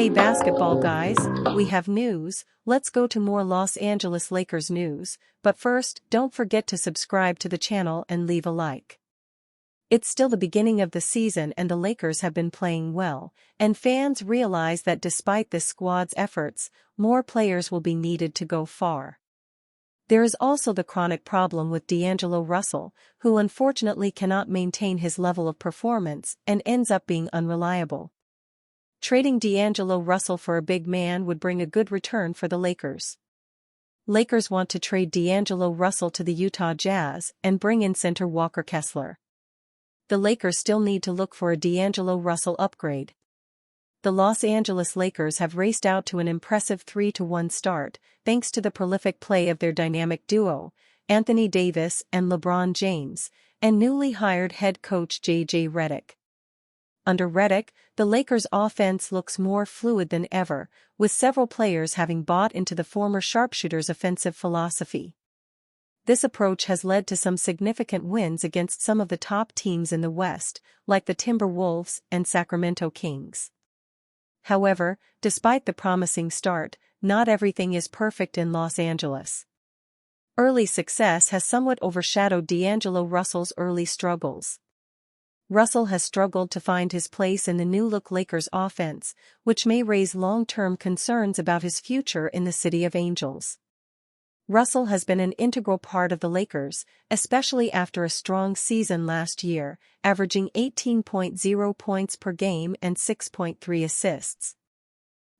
Hey basketball guys, we have news. Let's go to more Los Angeles Lakers news, but first, don't forget to subscribe to the channel and leave a like. It's still the beginning of the season and the Lakers have been playing well, and fans realize that despite this squad's efforts, more players will be needed to go far. There is also the chronic problem with D'Angelo Russell, who unfortunately cannot maintain his level of performance and ends up being unreliable. Trading D'Angelo Russell for a big man would bring a good return for the Lakers. Lakers want to trade D'Angelo Russell to the Utah Jazz and bring in center Walker Kessler. The Lakers still need to look for a D'Angelo Russell upgrade. The Los Angeles Lakers have raced out to an impressive 3-1 start, thanks to the prolific play of their dynamic duo, Anthony Davis and LeBron James, and newly hired head coach J.J. Redick. Under Redick, the Lakers' offense looks more fluid than ever, with several players having bought into the former sharpshooter's offensive philosophy. This approach has led to some significant wins against some of the top teams in the West, like the Timberwolves and Sacramento Kings. However, despite the promising start, not everything is perfect in Los Angeles. Early success has somewhat overshadowed D'Angelo Russell's early struggles. Russell has struggled to find his place in the new-look Lakers offense, which may raise long-term concerns about his future in the City of Angels. Russell has been an integral part of the Lakers, especially after a strong season last year, averaging 18.0 points per game and 6.3 assists.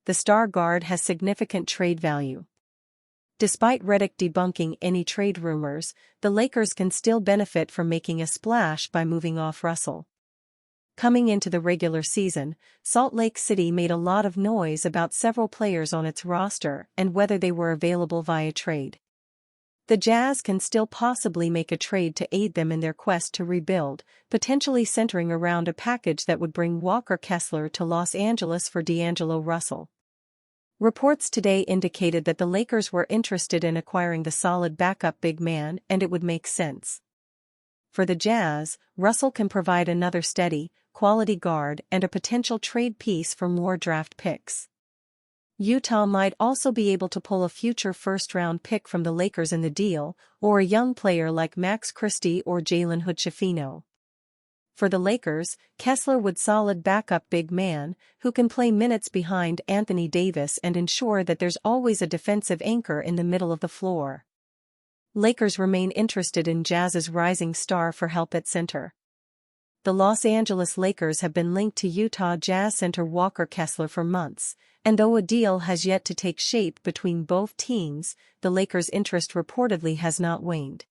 The star guard has significant trade value. Despite Redick debunking any trade rumors, the Lakers can still benefit from making a splash by moving off Russell. Coming into the regular season, Salt Lake City made a lot of noise about several players on its roster and whether they were available via trade. The Jazz can still possibly make a trade to aid them in their quest to rebuild, potentially centering around a package that would bring Walker Kessler to Los Angeles for D'Angelo Russell. Reports today indicated that the Lakers were interested in acquiring the solid backup big man, and it would make sense. For the Jazz, Russell can provide another steady, quality guard and a potential trade piece for more draft picks. Utah might also be able to pull a future first-round pick from the Lakers in the deal, or a young player like Max Christie or Jalen Hood-Schifino. For the Lakers, Kessler would solid backup big man, who can play minutes behind Anthony Davis and ensure that there's always a defensive anchor in the middle of the floor. Lakers remain interested in Jazz's rising star for help at center. The Los Angeles Lakers have been linked to Utah Jazz center Walker Kessler for months, and though a deal has yet to take shape between both teams, the Lakers' interest reportedly has not waned.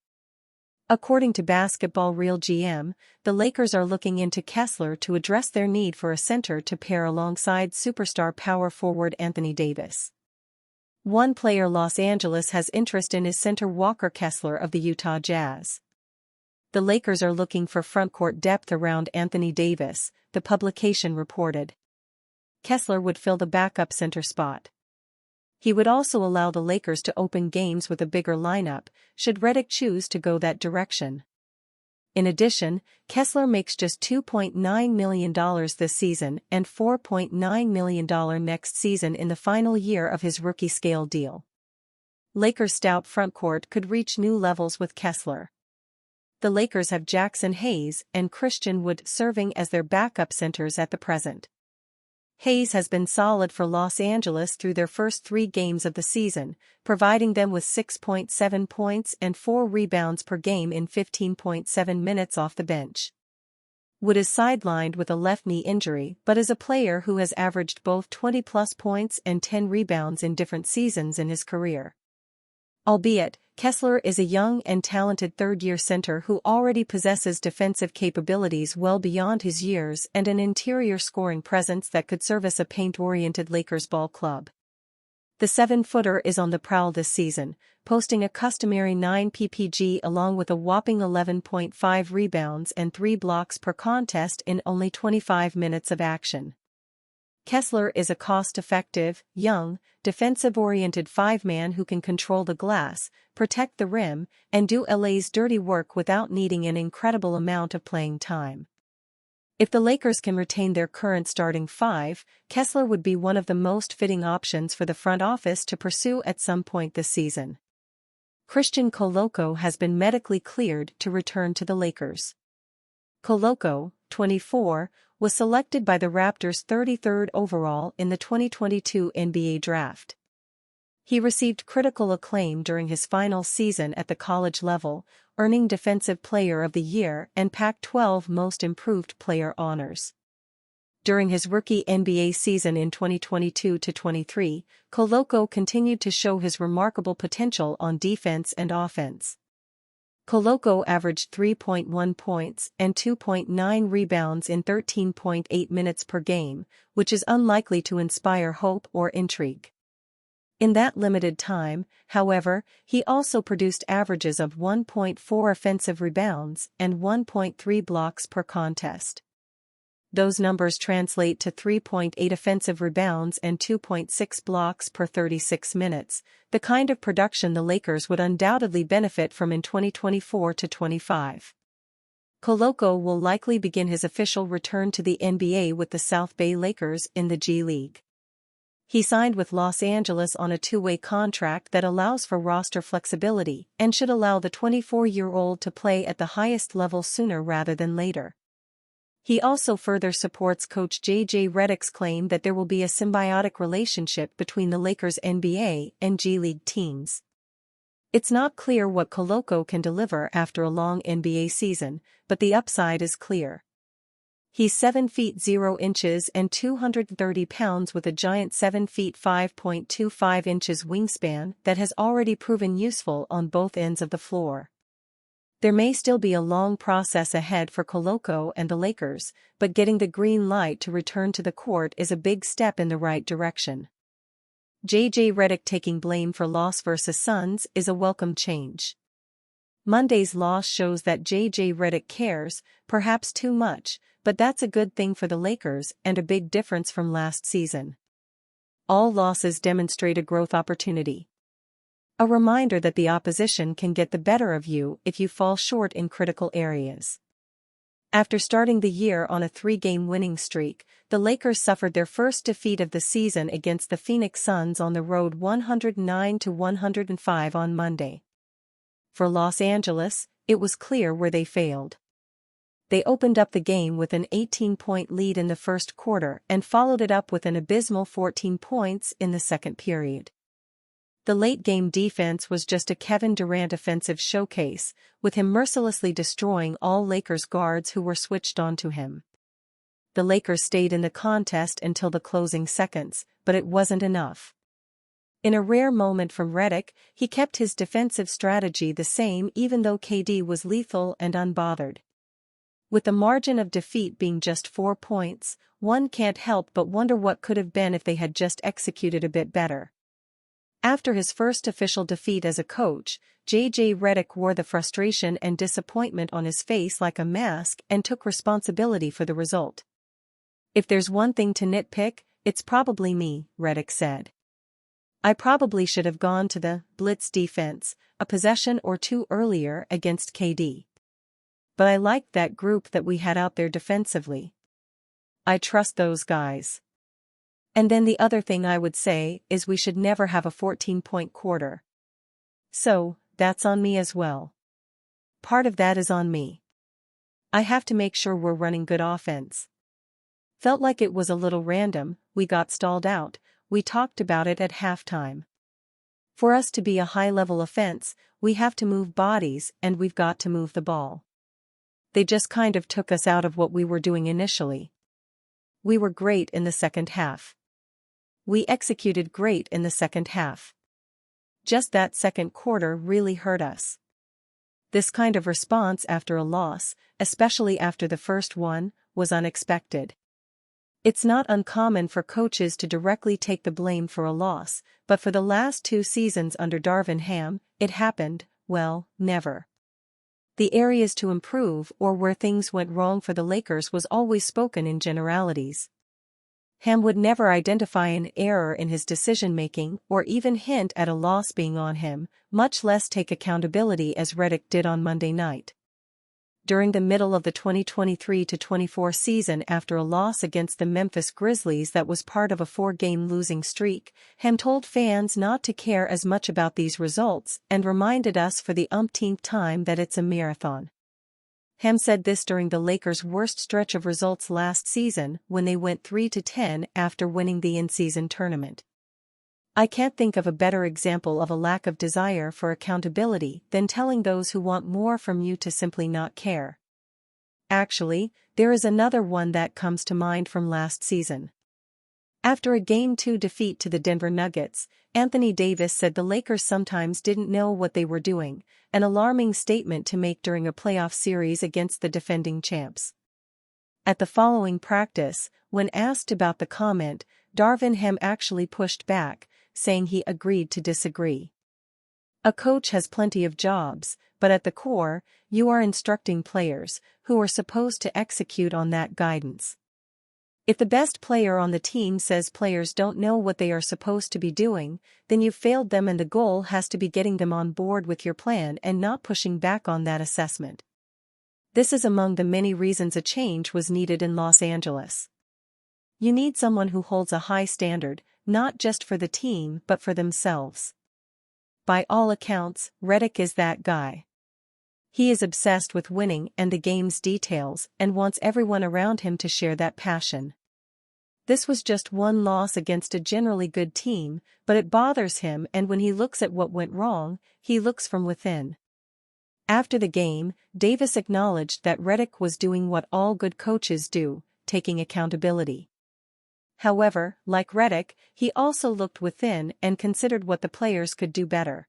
According to Basketball Real GM, the Lakers are looking into Kessler to address their need for a center to pair alongside superstar power forward Anthony Davis. One player Los Angeles has interest in is center Walker Kessler of the Utah Jazz. The Lakers are looking for frontcourt depth around Anthony Davis, the publication reported. Kessler would fill the backup center spot. He would also allow the Lakers to open games with a bigger lineup, should Redick choose to go that direction. In addition, Kessler makes just $2.9 million this season and $4.9 million next season in the final year of his rookie-scale deal. Lakers' stout frontcourt could reach new levels with Kessler. The Lakers have Jackson Hayes and Christian Wood serving as their backup centers at the present. Hayes has been solid for Los Angeles through their first 3 games of the season, providing them with 6.7 points and 4 rebounds per game in 15.7 minutes off the bench. Wood is sidelined with a left knee injury but is a player who has averaged both 20-plus points and 10 rebounds in different seasons in his career. Albeit, Kessler is a young and talented third-year center who already possesses defensive capabilities well beyond his years and an interior scoring presence that could service a paint-oriented Lakers ball club. The 7-footer is on the prowl this season, posting a customary 9 PPG along with a whopping 11.5 rebounds and 3 blocks per contest in only 25 minutes of action. Kessler is a cost-effective, young, defensive-oriented 5-man who can control the glass, protect the rim, and do LA's dirty work without needing an incredible amount of playing time. If the Lakers can retain their current starting five, Kessler would be one of the most fitting options for the front office to pursue at some point this season. Christian Koloko has been medically cleared to return to the Lakers. Koloko, 24, was selected by the Raptors 33rd overall in the 2022 NBA Draft. He received critical acclaim during his final season at the college level, earning Defensive Player of the Year and Pac-12 Most Improved Player honors. During his rookie NBA season in 2022-23, Koloko continued to show his remarkable potential on defense and offense. Koloko averaged 3.1 points and 2.9 rebounds in 13.8 minutes per game, which is unlikely to inspire hope or intrigue. In that limited time, however, he also produced averages of 1.4 offensive rebounds and 1.3 blocks per contest. Those numbers translate to 3.8 offensive rebounds and 2.6 blocks per 36 minutes, the kind of production the Lakers would undoubtedly benefit from in 2024-25. Koloko will likely begin his official return to the NBA with the South Bay Lakers in the G League. He signed with Los Angeles on a two-way contract that allows for roster flexibility and should allow the 24-year-old to play at the highest level sooner rather than later. He also further supports coach J.J. Redick's claim that there will be a symbiotic relationship between the Lakers' NBA and G League teams. It's not clear what Koloko can deliver after a long NBA season, but the upside is clear. He's 7 feet 0 inches and 230 pounds with a giant 7 feet 5.25 inches wingspan that has already proven useful on both ends of the floor. There may still be a long process ahead for Koloko and the Lakers, but getting the green light to return to the court is a big step in the right direction. J.J. Redick taking blame for loss versus Suns is a welcome change. Monday's loss shows that J.J. Redick cares, perhaps too much, but that's a good thing for the Lakers and a big difference from last season. All losses demonstrate a growth opportunity. A reminder that the opposition can get the better of you if you fall short in critical areas. After starting the year on a 3-game winning streak, the Lakers suffered their first defeat of the season against the Phoenix Suns on the road 109-105 on Monday. For Los Angeles, it was clear where they failed. They opened up the game with an 18-point lead in the first quarter and followed it up with an abysmal 14 points in the second period. The late-game defense was just a Kevin Durant offensive showcase, with him mercilessly destroying all Lakers guards who were switched onto him. The Lakers stayed in the contest until the closing seconds, but it wasn't enough. In a rare moment from Redick, he kept his defensive strategy the same even though KD was lethal and unbothered. With the margin of defeat being just 4 points, one can't help but wonder what could have been if they had just executed a bit better. After his first official defeat as a coach, J.J. Redick wore the frustration and disappointment on his face like a mask and took responsibility for the result. "If there's one thing to nitpick, it's probably me," Redick said. "I probably should have gone to the blitz defense a possession or two earlier against KD. But I liked that group that we had out there defensively. I trust those guys. And then the other thing I would say is we should never have a 14-point quarter. So, that's on me as well. Part of that is on me. I have to make sure we're running good offense. Felt like it was a little random, we got stalled out, we talked about it at halftime. For us to be a high-level offense, we have to move bodies and we've got to move the ball. They just kind of took us out of what we were doing initially. We were great in the second half. We executed great in the second half. Just that second quarter really hurt us." This kind of response after a loss, especially after the first one, was unexpected. It's not uncommon for coaches to directly take the blame for a loss, but for the last 2 seasons under Darvin Ham, it happened, well, never. The areas to improve or where things went wrong for the Lakers was always spoken in generalities. Ham would never identify an error in his decision-making or even hint at a loss being on him, much less take accountability as Redick did on Monday night. During the middle of the 2023-24 season after a loss against the Memphis Grizzlies that was part of a 4-game losing streak, Ham told fans not to care as much about these results and reminded us for the umpteenth time that it's a marathon. Ham said this during the Lakers' worst stretch of results last season when they went 3-10 after winning the in-season tournament. I can't think of a better example of a lack of desire for accountability than telling those who want more from you to simply not care. Actually, there is another one that comes to mind from last season. After a Game 2 defeat to the Denver Nuggets, Anthony Davis said the Lakers sometimes didn't know what they were doing, an alarming statement to make during a playoff series against the defending champs. At the following practice, when asked about the comment, Darvin Ham actually pushed back, saying he agreed to disagree. A coach has plenty of jobs, but at the core, you are instructing players, who are supposed to execute on that guidance. If the best player on the team says players don't know what they are supposed to be doing, then you've failed them, and the goal has to be getting them on board with your plan and not pushing back on that assessment. This is among the many reasons a change was needed in Los Angeles. You need someone who holds a high standard, not just for the team but for themselves. By all accounts, Redick is that guy. He is obsessed with winning and the game's details and wants everyone around him to share that passion. This was just one loss against a generally good team, but it bothers him, and when he looks at what went wrong, he looks from within. After the game, Davis acknowledged that Redick was doing what all good coaches do, taking accountability. However, like Redick, he also looked within and considered what the players could do better.